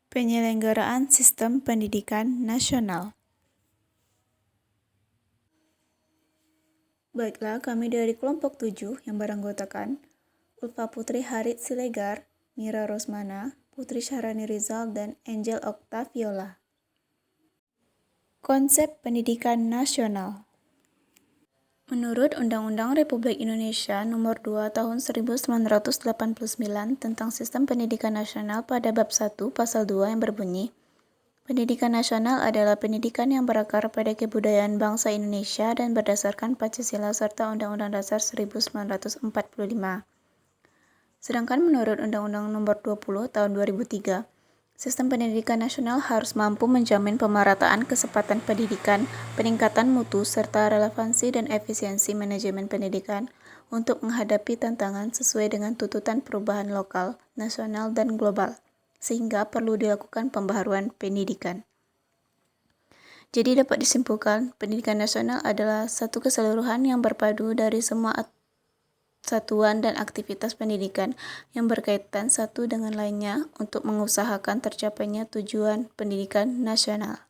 Penyelenggaraan Sistem Pendidikan Nasional. Baiklah, kami dari kelompok 7 yang beranggotakan Ulfa Putri Harit Silegar, Mira Rosmana, Putri Syahrani Rizal, dan Angel Oktaviola. Konsep Pendidikan Nasional. Menurut Undang-Undang Republik Indonesia Nomor 2 Tahun 1989 tentang Sistem Pendidikan Nasional pada Bab 1 Pasal 2 yang berbunyi, pendidikan nasional adalah pendidikan yang berakar pada kebudayaan bangsa Indonesia dan berdasarkan Pancasila serta Undang-Undang Dasar 1945. Sedangkan menurut Undang-Undang Nomor 20 Tahun 2003, sistem pendidikan nasional harus mampu menjamin pemerataan kesempatan pendidikan, peningkatan mutu, serta relevansi dan efisiensi manajemen pendidikan untuk menghadapi tantangan sesuai dengan tuntutan perubahan lokal, nasional, dan global, sehingga perlu dilakukan pembaharuan pendidikan. Jadi dapat disimpulkan, pendidikan nasional adalah satu keseluruhan yang berpadu dari semua satuan dan aktivitas pendidikan yang berkaitan satu dengan lainnya untuk mengusahakan tercapainya tujuan pendidikan nasional.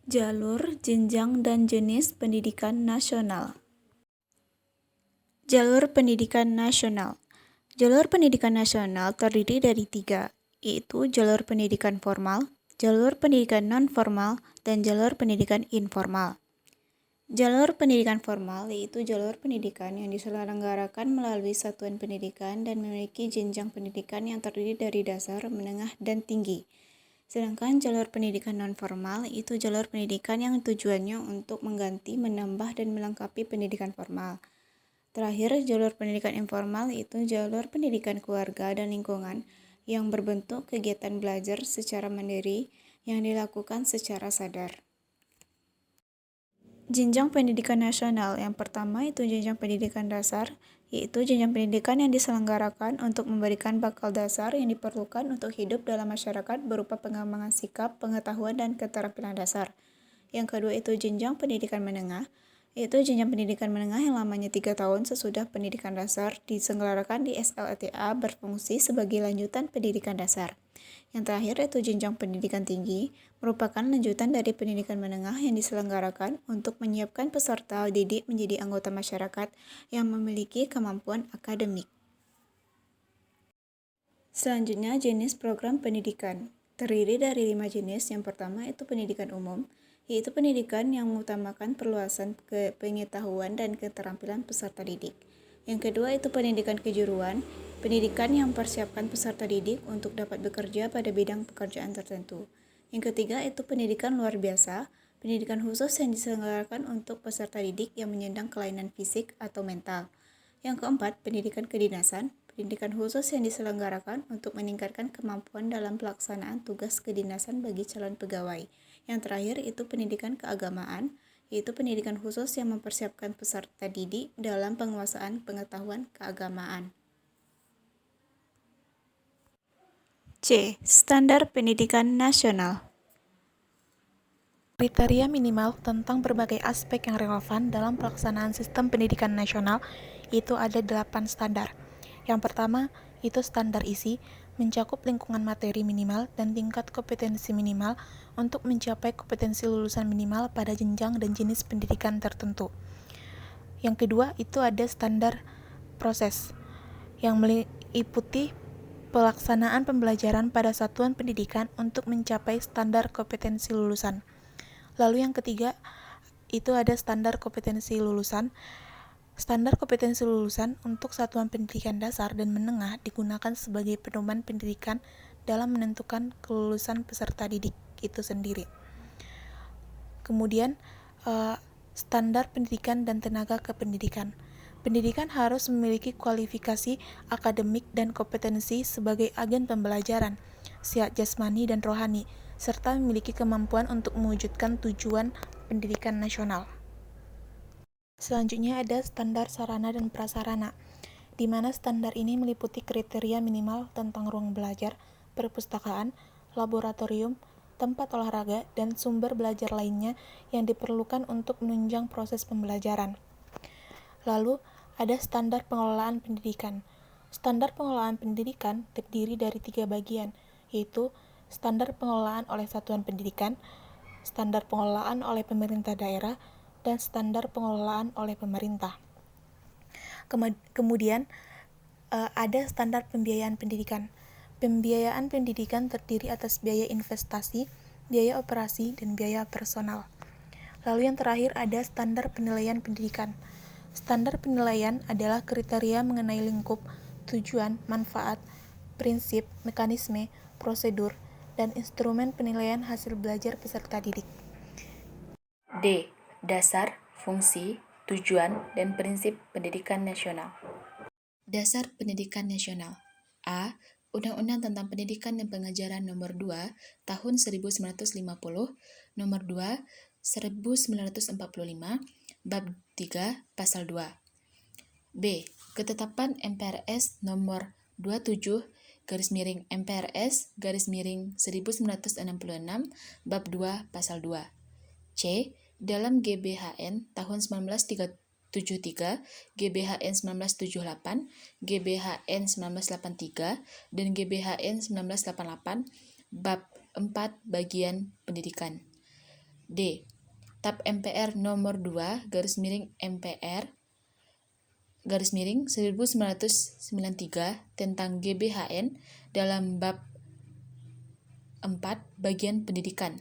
Jalur, jenjang, dan jenis pendidikan nasional. Jalur pendidikan nasional. Jalur pendidikan nasional terdiri dari 3, yaitu jalur pendidikan formal, jalur pendidikan non-formal, dan jalur pendidikan informal. Jalur pendidikan formal yaitu jalur pendidikan yang diselenggarakan melalui satuan pendidikan dan memiliki jenjang pendidikan yang terdiri dari dasar, menengah, dan tinggi. Sedangkan jalur pendidikan non-formal itu jalur pendidikan yang tujuannya untuk mengganti, menambah, dan melengkapi pendidikan formal. Terakhir, jalur pendidikan informal itu jalur pendidikan keluarga dan lingkungan yang berbentuk kegiatan belajar secara mandiri yang dilakukan secara sadar. Jenjang pendidikan nasional yang pertama itu jenjang pendidikan dasar, yaitu jenjang pendidikan yang diselenggarakan untuk memberikan bekal dasar yang diperlukan untuk hidup dalam masyarakat berupa pengembangan sikap, pengetahuan, dan keterampilan dasar. Yang kedua itu jenjang pendidikan menengah, yaitu jenjang pendidikan menengah yang lamanya 3 tahun sesudah pendidikan dasar diselenggarakan di SLTA berfungsi sebagai lanjutan pendidikan dasar. Yang terakhir itu jenjang pendidikan tinggi, merupakan lanjutan dari pendidikan menengah yang diselenggarakan untuk menyiapkan peserta didik menjadi anggota masyarakat yang memiliki kemampuan akademik. Selanjutnya, jenis program pendidikan. Terdiri dari 5 jenis. Yang pertama itu pendidikan umum, yaitu pendidikan yang mengutamakan perluasan pengetahuan dan keterampilan peserta didik. Yang kedua itu pendidikan kejuruan, pendidikan yang mempersiapkan peserta didik untuk dapat bekerja pada bidang pekerjaan tertentu. Yang ketiga itu pendidikan luar biasa, pendidikan khusus yang diselenggarakan untuk peserta didik yang menyandang kelainan fisik atau mental. Yang keempat, pendidikan kedinasan, pendidikan khusus yang diselenggarakan untuk meningkatkan kemampuan dalam pelaksanaan tugas kedinasan bagi calon pegawai. Yang terakhir itu pendidikan keagamaan, yaitu pendidikan khusus yang mempersiapkan peserta didik dalam penguasaan pengetahuan keagamaan. C. Standar Pendidikan Nasional. Kriteria minimal tentang berbagai aspek yang relevan dalam pelaksanaan sistem pendidikan nasional itu ada 8 standar. Yang pertama, itu standar isi, mencakup lingkungan materi minimal dan tingkat kompetensi minimal untuk mencapai kompetensi lulusan minimal pada jenjang dan jenis pendidikan tertentu. Yang kedua, itu ada standar proses, yang meliputi pelaksanaan pembelajaran pada satuan pendidikan untuk mencapai standar kompetensi lulusan. Lalu yang ketiga, itu ada standar kompetensi lulusan. Standar kompetensi lulusan untuk satuan pendidikan dasar dan menengah digunakan sebagai pedoman pendidikan dalam menentukan kelulusan peserta didik itu sendiri. Kemudian, standar pendidikan dan tenaga kependidikan. Pendidikan harus memiliki kualifikasi akademik dan kompetensi sebagai agen pembelajaran, siap jasmani dan rohani, serta memiliki kemampuan untuk mewujudkan tujuan pendidikan nasional. Selanjutnya ada standar sarana dan prasarana, di mana standar ini meliputi kriteria minimal tentang ruang belajar, perpustakaan, laboratorium, tempat olahraga, dan sumber belajar lainnya yang diperlukan untuk menunjang proses pembelajaran. Lalu, ada standar pengelolaan pendidikan. Standar pengelolaan pendidikan terdiri dari 3 bagian, yaitu standar pengelolaan oleh satuan pendidikan, standar pengelolaan oleh pemerintah daerah, dan standar pengelolaan oleh pemerintah. Kemudian, ada standar pembiayaan pendidikan. Pembiayaan pendidikan terdiri atas biaya investasi, biaya operasi, dan biaya personal. Lalu yang terakhir ada standar penilaian pendidikan. Standar penilaian adalah kriteria mengenai lingkup, tujuan, manfaat, prinsip, mekanisme, prosedur, dan instrumen penilaian hasil belajar peserta didik. D. Dasar, fungsi, tujuan, dan prinsip pendidikan nasional. Dasar Pendidikan Nasional. A. Undang-Undang tentang Pendidikan dan Pengajaran Nomor 2 Tahun 1950, Nomor 2 1945, Bab 3, Pasal 2. B. Ketetapan MPRS Nomor 27 MPRS 1966, Bab 2, Pasal 2. C. Dalam GBHN tahun 1973, GBHN 1978, GBHN 1983, dan GBHN 1988, Bab 4 Bagian Pendidikan. D. TAP MPR nomor 2 MPR 1993 tentang GBHN dalam Bab 4 Bagian Pendidikan.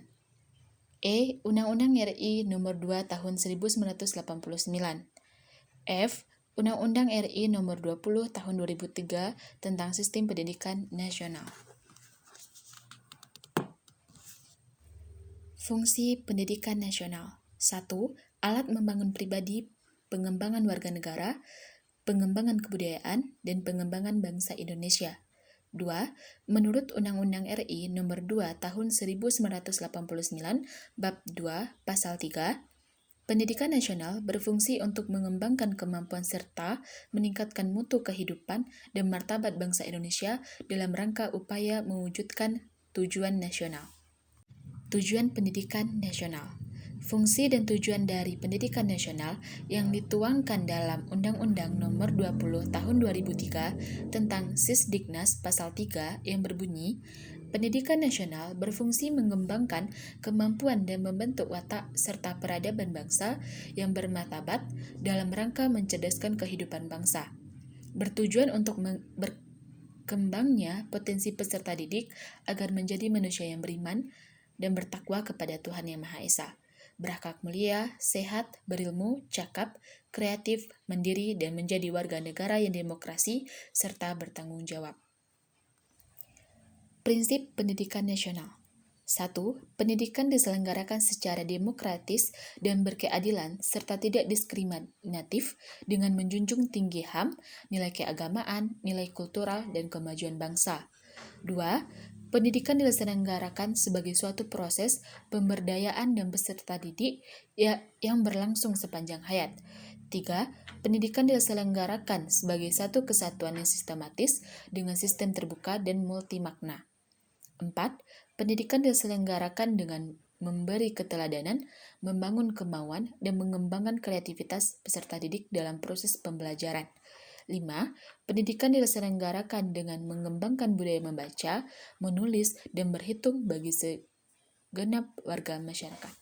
E. Undang-Undang RI Nomor 2 Tahun 1989. F. Undang-Undang RI Nomor 20 Tahun 2003 tentang Sistem Pendidikan Nasional. Fungsi Pendidikan Nasional. 1. Alat membangun pribadi, pengembangan warga negara, pengembangan kebudayaan, dan pengembangan bangsa Indonesia. 2. Menurut Undang-Undang RI Nomor 2 Tahun 1989, Bab 2, Pasal 3, pendidikan nasional berfungsi untuk mengembangkan kemampuan serta meningkatkan mutu kehidupan dan martabat bangsa Indonesia dalam rangka upaya mewujudkan tujuan nasional. Tujuan pendidikan nasional. Fungsi dan tujuan dari pendidikan nasional yang dituangkan dalam Undang-Undang Nomor 20 Tahun 2003 tentang Sisdiknas Pasal 3 yang berbunyi, pendidikan nasional berfungsi mengembangkan kemampuan dan membentuk watak serta peradaban bangsa yang bermartabat dalam rangka mencerdaskan kehidupan bangsa. Bertujuan untuk berkembangnya potensi peserta didik agar menjadi manusia yang beriman dan bertakwa kepada Tuhan Yang Maha Esa, berakhlak mulia, sehat, berilmu, cakap, kreatif, mandiri, dan menjadi warga negara yang demokrasi serta bertanggung jawab. Prinsip Pendidikan Nasional. 1. Pendidikan diselenggarakan secara demokratis dan berkeadilan serta tidak diskriminatif dengan menjunjung tinggi HAM, nilai keagamaan, nilai kultural, dan kemajuan bangsa. 2. Pendidikan diselenggarakan sebagai suatu proses pemberdayaan dan peserta didik yang berlangsung sepanjang hayat. 3. Pendidikan diselenggarakan sebagai satu kesatuan yang sistematis dengan sistem terbuka dan multimakna. 4. Pendidikan diselenggarakan dengan memberi keteladanan, membangun kemauan, dan mengembangkan kreativitas peserta didik dalam proses pembelajaran. 5. Pendidikan diselenggarakan dengan mengembangkan budaya membaca, menulis, dan berhitung bagi segenap warga masyarakat.